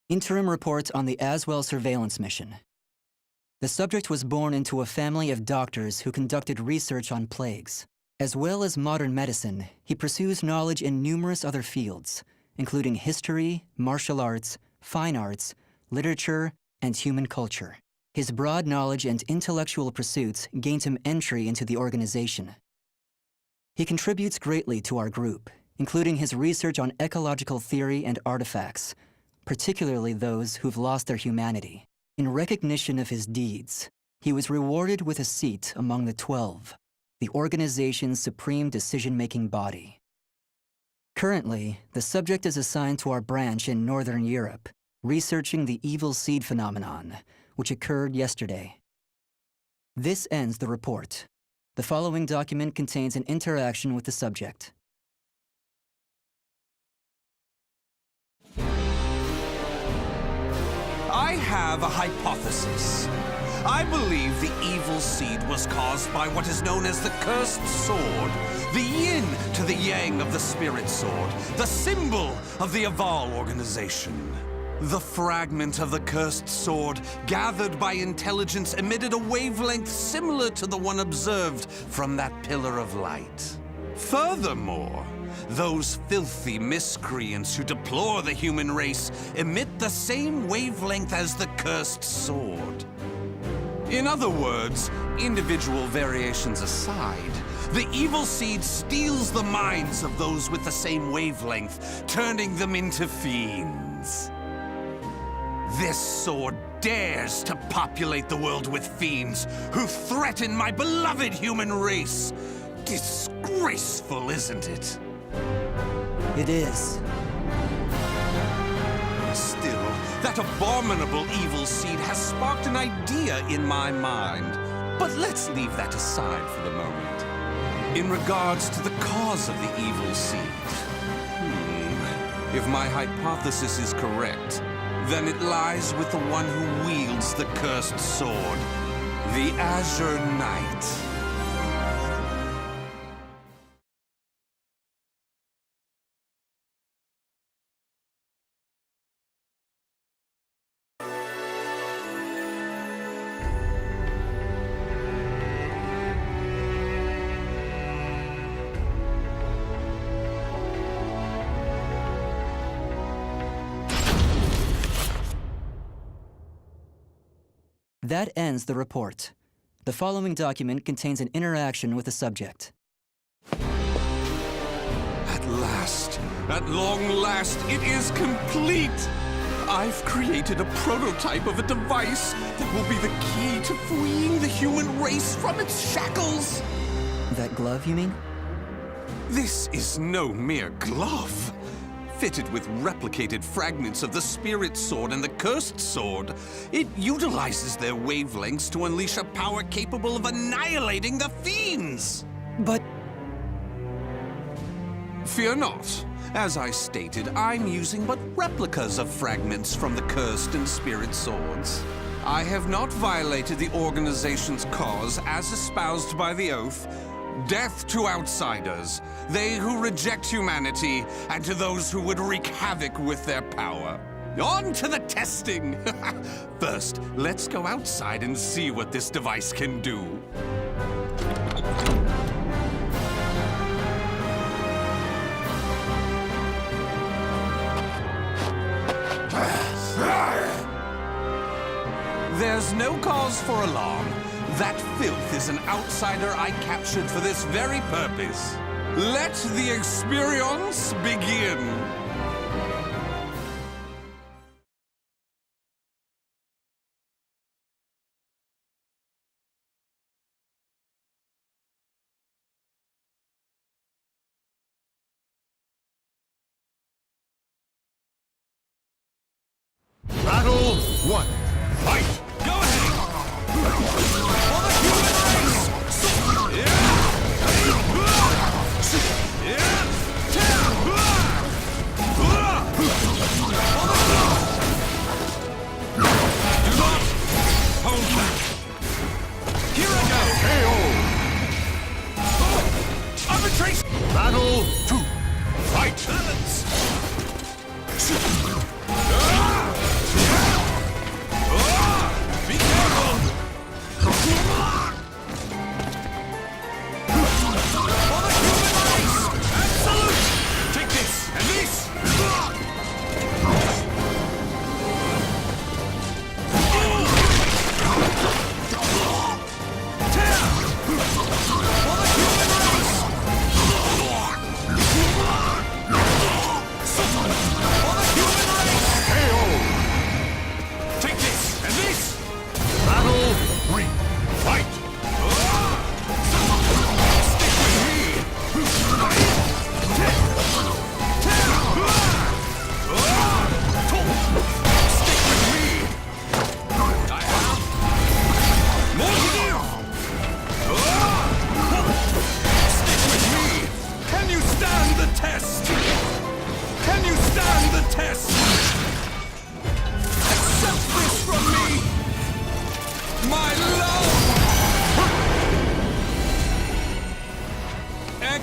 Interim report on the Azwel surveillance mission. The subject was born into a family of doctors who conducted research on plagues. As well as modern medicine, he pursues knowledge in numerous other fields, including history, martial arts, fine arts, literature, and human culture. His broad knowledge and intellectual pursuits gained him entry into the organization. He contributes greatly to our group, including his research on ecological theory and artifacts, particularly those who've lost their humanity. In recognition of his deeds, he was rewarded with a seat among the 12, the organization's supreme decision-making body. Currently, the subject is assigned to our branch in Northern Europe, researching the evil seed phenomenon, which occurred yesterday. This ends the report. The following document contains an interaction with the subject. I have a hypothesis. I believe the evil seed was caused by what is known as the cursed sword, the yin to the yang of the spirit sword, the symbol of the Azwel organization. The fragment of the cursed sword, gathered by intelligence, emitted a wavelength similar to the one observed from that pillar of light. Furthermore, those filthy miscreants who deplore the human race emit the same wavelength as the cursed sword. In other words, individual variations aside, the evil seed steals the minds of those with the same wavelength, turning them into fiends. This sword dares to populate the world with fiends who threaten my beloved human race. Disgraceful, isn't it? It is. Still, that abominable evil seed has sparked an idea in my mind. But let's leave that aside for the moment. In regards to the cause of the evil seed, if my hypothesis is correct, then it lies with the one who wields the cursed sword, the Azure Knight. That ends the report. The following document contains an interaction with the subject. At last, at long last, it is complete! I've created a prototype of a device that will be the key to freeing the human race from its shackles! That glove, you mean? This is no mere glove. Fitted with replicated fragments of the spirit sword and the cursed sword, it utilizes their wavelengths to unleash a power capable of annihilating the fiends! But... Fear not. As I stated, I'm using but replicas of fragments from the cursed and spirit swords. I have not violated the organization's cause as espoused by the oath. Death to outsiders, they who reject humanity, and to those who would wreak havoc with their power. On to the testing! First, let's go outside and see what this device can do. There's no cause for alarm. That filth is an outsider I captured for this very purpose. Let the experience begin. Battle 1. Fight! Go ahead! For the human race! Do not hold back! Here I go! KO! Arbitration! Battle 2. Fight!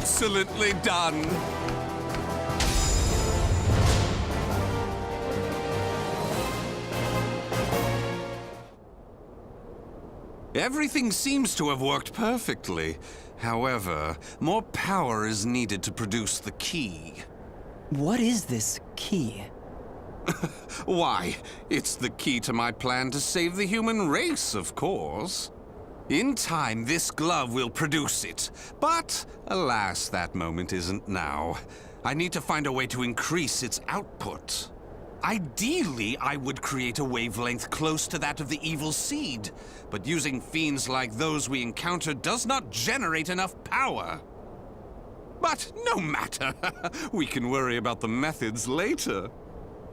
Excellently done! Everything seems to have worked perfectly. However, more power is needed to produce the key. What is this key? Why, it's the key to my plan to save the human race, of course. In time, this glove will produce it. But, alas, that moment isn't now. I need to find a way to increase its output. Ideally, I would create a wavelength close to that of the evil seed, but using fiends like those we encountered does not generate enough power. But no matter, we can worry about the methods later.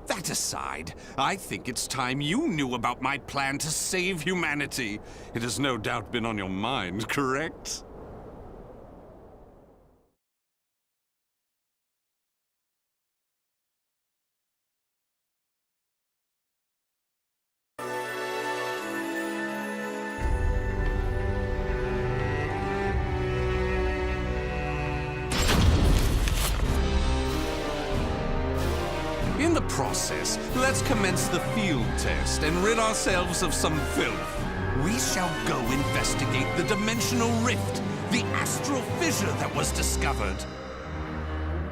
That aside, I think it's time you knew about my plan to save humanity. It has no doubt been on your mind, correct? In the process, let's commence the field test and rid ourselves of some filth. We shall go investigate the dimensional rift, the astral fissure that was discovered.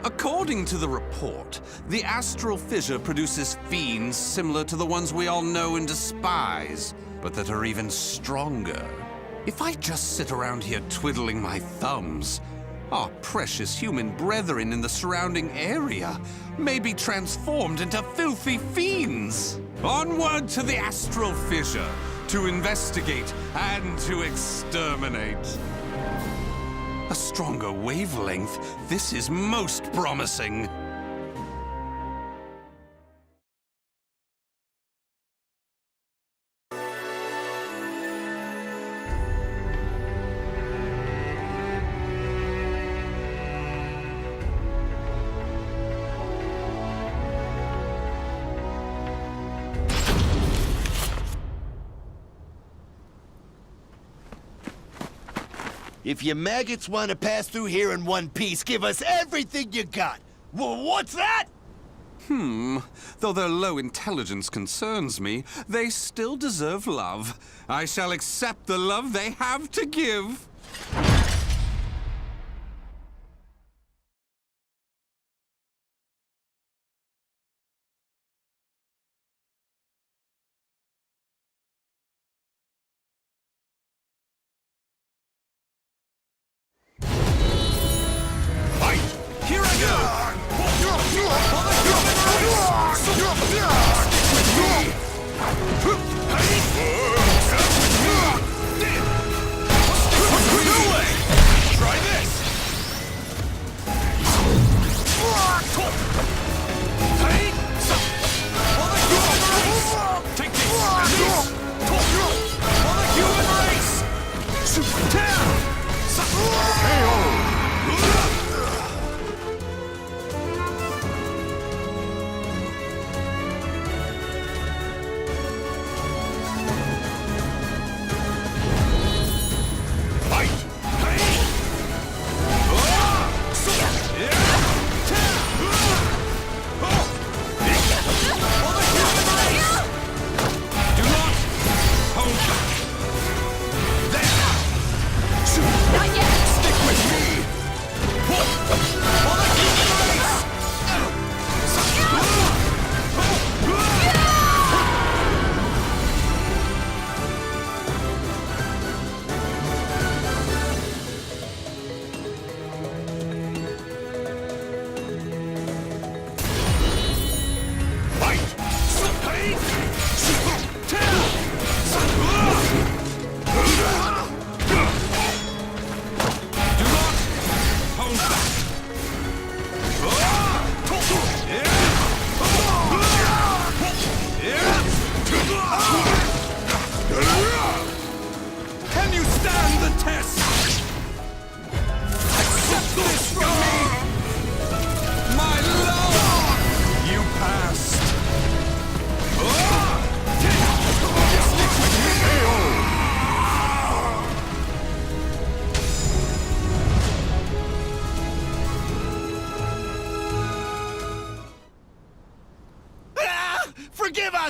According to the report, the astral fissure produces fiends similar to the ones we all know and despise, but that are even stronger. If I just sit around here twiddling my thumbs, our precious human brethren in the surrounding area may be transformed into filthy fiends. Onward to the astral fissure, to investigate and to exterminate. A stronger wavelength, this is most promising. If you maggots want to pass through here in one piece, give us everything you got. Well, what's that? Though their low intelligence concerns me, they still deserve love. I shall accept the love they have to give. Here I go! For the human race! Stick with me! No way!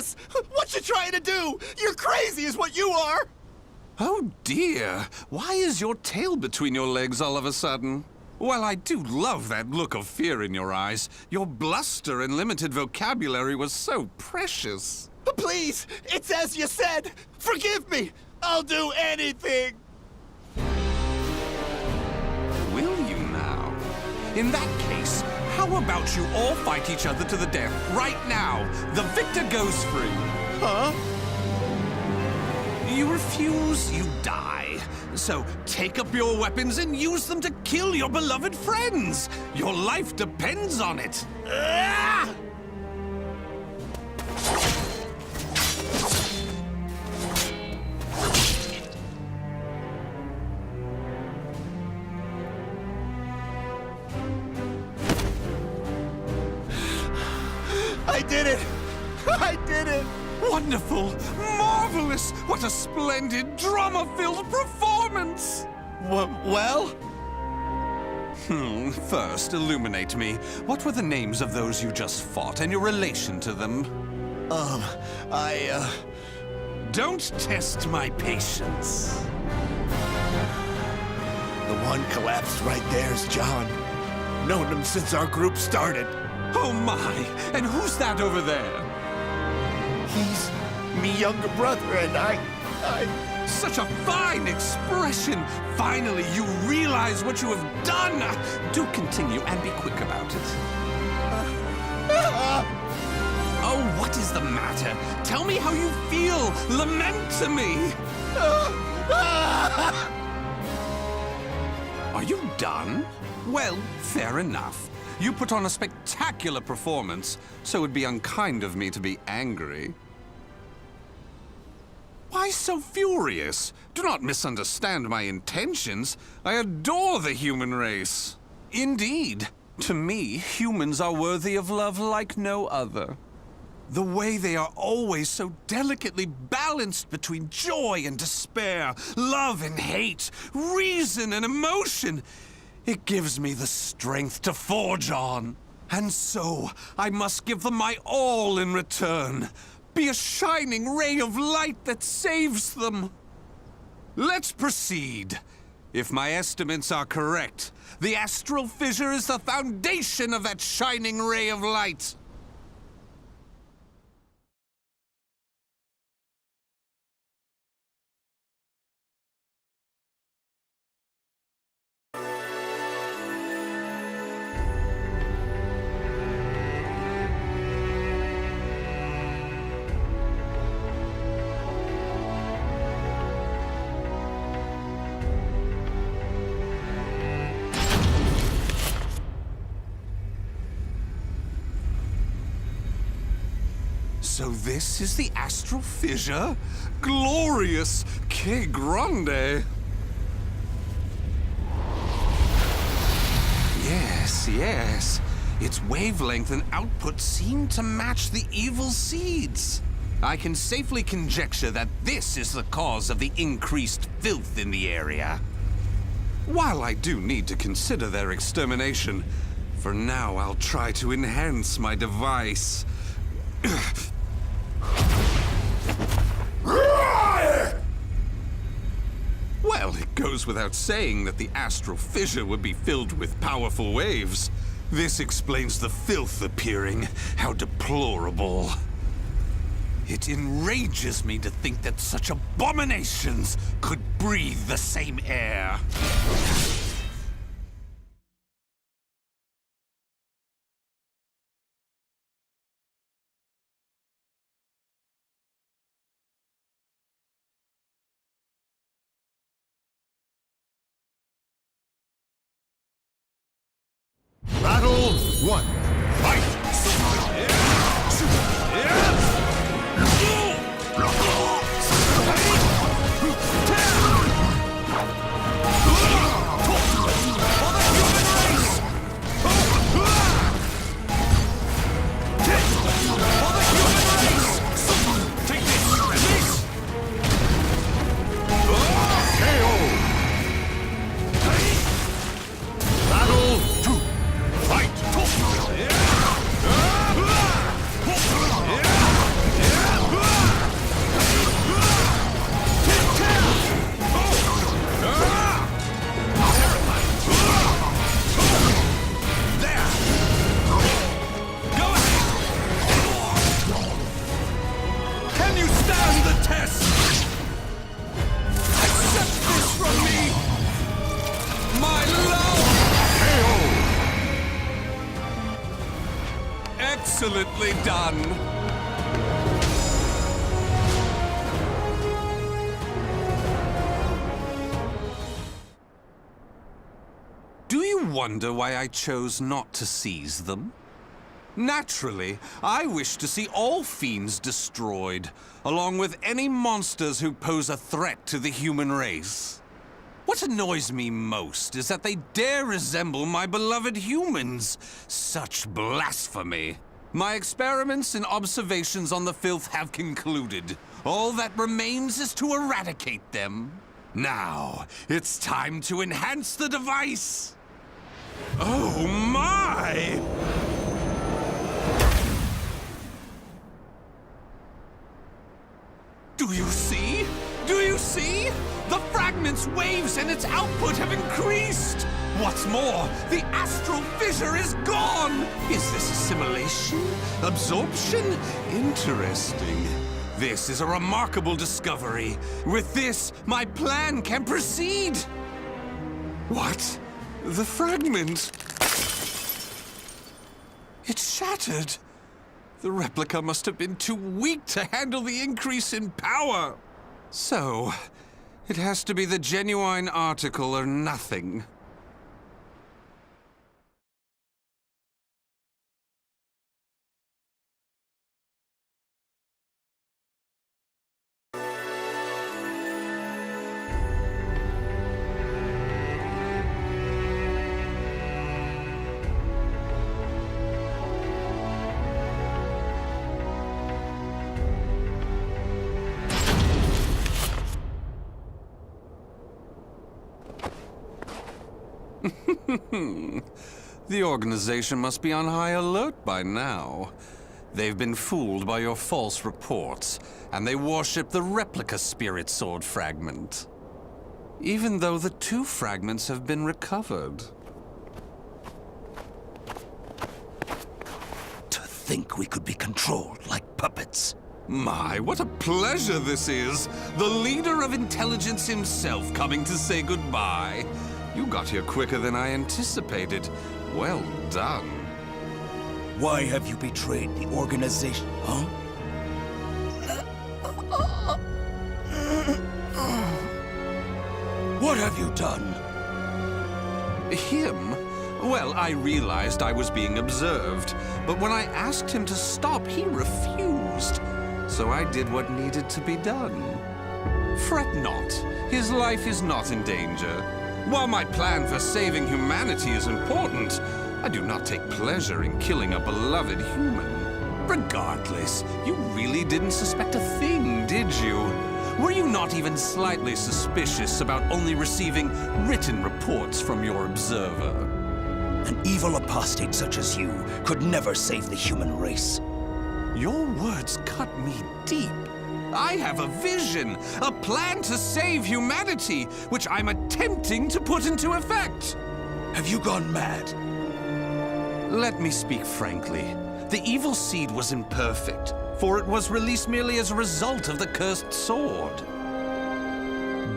us! What you trying to do? You're crazy is what you are! Oh dear, why is your tail between your legs all of a sudden? Well, I do love that look of fear in your eyes. Your bluster and limited vocabulary was so precious. Please, it's as you said! Forgive me! I'll do anything! Will you now? In that case, how about you all fight each other to the death right now? The victor goes free. Huh? You refuse, you die. So take up your weapons and use them to kill your beloved friends. Your life depends on it. Ah! I did it! I did it! Wonderful! Marvelous! What a splendid, drama-filled performance! Well? First, illuminate me. What were the names of those you just fought and your relation to them? Don't test my patience. The one collapsed right there is John. Known him since our group started. Oh my! And who's that over there? He's me younger brother, and I... Such a fine expression! Finally, you realize what you have done! Do continue and be quick about it. Oh, what is the matter? Tell me how you feel! Lament to me! Are you done? Well, fair enough. You put on a spectacular performance, so it'd be unkind of me to be angry. Why so furious? Do not misunderstand my intentions. I adore the human race. Indeed, to me, humans are worthy of love like no other. The way they are always so delicately balanced between joy and despair, love and hate, reason and emotion. It gives me the strength to forge on. And so, I must give them my all in return. Be a shining ray of light that saves them. Let's proceed. If my estimates are correct, the astral fissure is the foundation of that shining ray of light. So this is the astral fissure? Glorious! Que grande! Yes. Its wavelength and output seem to match the evil seeds. I can safely conjecture that this is the cause of the increased filth in the area. While I do need to consider their extermination, for now I'll try to enhance my device. Well, it goes without saying that the astral fissure would be filled with powerful waves. This explains the filth appearing. How deplorable. It enrages me to think that such abominations could breathe the same air. Battle 1. Fight! Battle 2. Fight! excellently done! Do you wonder why I chose not to seize them? Naturally, I wish to see all fiends destroyed, along with any monsters who pose a threat to the human race. What annoys me most is that they dare resemble my beloved humans. Such blasphemy. My experiments and observations on the filth have concluded. All that remains is to eradicate them. Now, it's time to enhance the device. Oh my! Do you see? Do you see? The fragment's waves and its output have increased! What's more, the astral fissure is gone! Is this assimilation? Absorption? Interesting. This is a remarkable discovery. With this, my plan can proceed! What? The fragment? It's shattered! The replica must have been too weak to handle the increase in power. So, it has to be the genuine article or nothing. The organization must be on high alert by now. They've been fooled by your false reports, and they worship the replica spirit sword fragment. Even though the two fragments have been recovered. To think we could be controlled like puppets. My, what a pleasure this is! The leader of intelligence himself coming to say goodbye. You got here quicker than I anticipated. Well done. Why have you betrayed the organization, huh? What have you done? Him? Well, I realized I was being observed, but when I asked him to stop, he refused. So I did what needed to be done. Fret not. His life is not in danger. While my plan for saving humanity is important, I do not take pleasure in killing a beloved human. Regardless, you really didn't suspect a thing, did you? Were you not even slightly suspicious about only receiving written reports from your observer? An evil apostate such as you could never save the human race. Your words cut me deep. I have a vision, a plan to save humanity, which I'm attempting to put into effect. Have you gone mad? Let me speak frankly. The evil seed was imperfect, for it was released merely as a result of the cursed sword.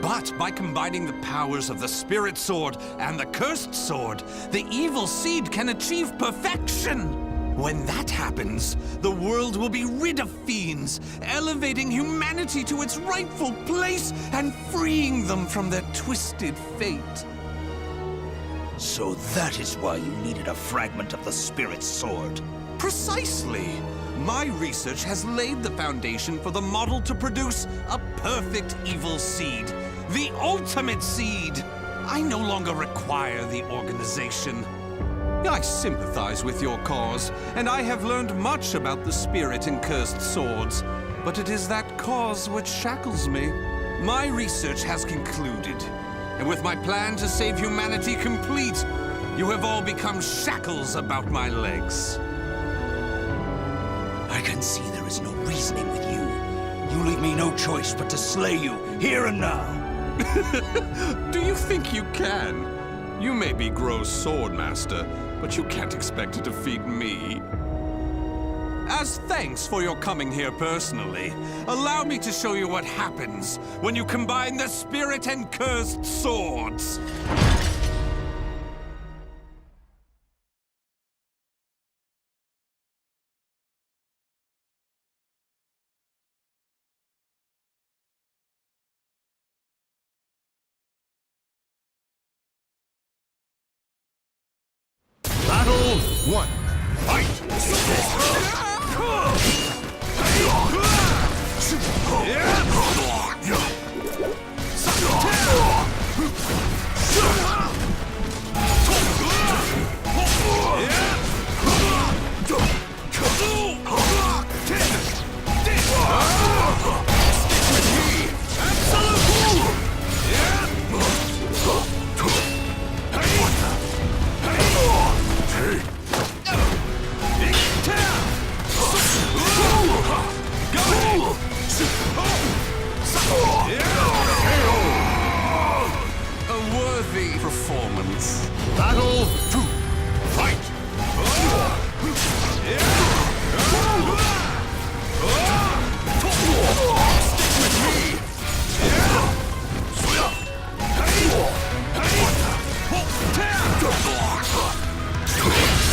But by combining the powers of the spirit sword and the cursed sword, the evil seed can achieve perfection. When that happens, the world will be rid of fiends, elevating humanity to its rightful place and freeing them from their twisted fate. So that is why you needed a fragment of the spirit sword. Precisely. My research has laid the foundation for the model to produce a perfect evil seed. The ultimate seed! I no longer require the organization. I sympathize with your cause, and I have learned much about the spirit in cursed swords. But it is that cause which shackles me. My research has concluded, and with my plan to save humanity complete, you have all become shackles about my legs. I can see there is no reasoning with you. You leave me no choice but to slay you, here and now. Do you think you can? You may be Gro's swordmaster, but you can't expect to defeat me. As thanks for your coming here personally, allow me to show you what happens when you combine the spirit and cursed swords. 1. Fight! A worthy performance. Battle 2. Fight!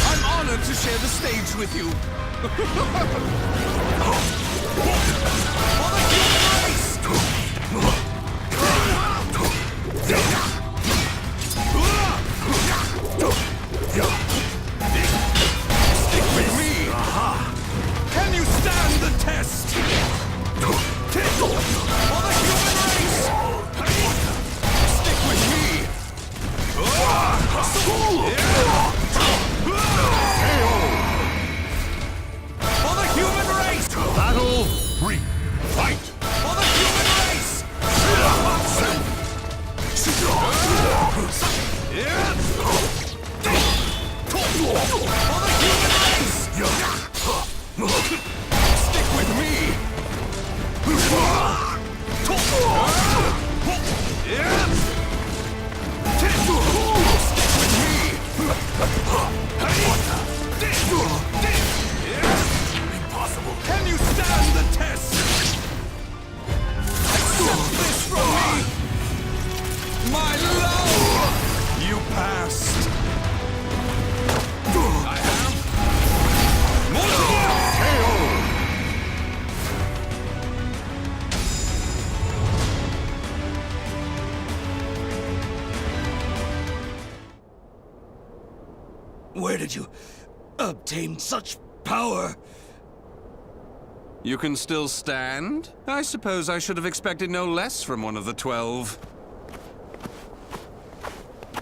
I'm honored to share the stage with you. For the human race! Stick with me! Can you stand the test? For the human race! Stick with me! For the human race! Battle 3. Fight! For the human race! For the human race! Stick with me! Impossible! Can you stand the test? Accept this from me! My love! You passed! I have... Where did you obtain such power? You can still stand? I suppose I should have expected no less from one of the 12.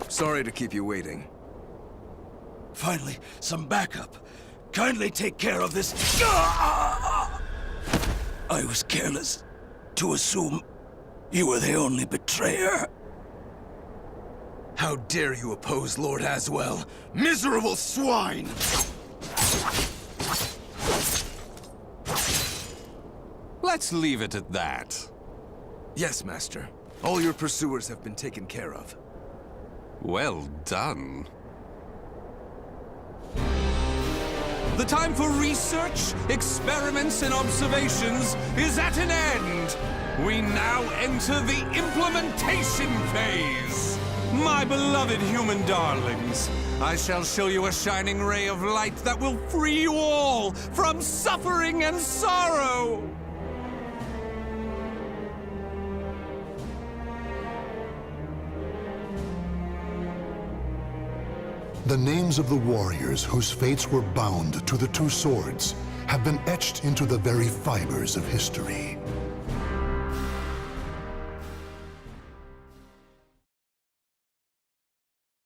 Sorry to keep you waiting. Finally, some backup. Kindly take care of this. I was careless to assume you were the only betrayer. How dare you oppose Lord Azwel? Miserable swine! Let's leave it at that. Yes, Master. All your pursuers have been taken care of. Well done. The time for research, experiments, and observations is at an end. We now enter the implementation phase. My beloved human darlings, I shall show you a shining ray of light that will free you all from suffering and sorrow. The names of the warriors whose fates were bound to the two swords have been etched into the very fibers of history.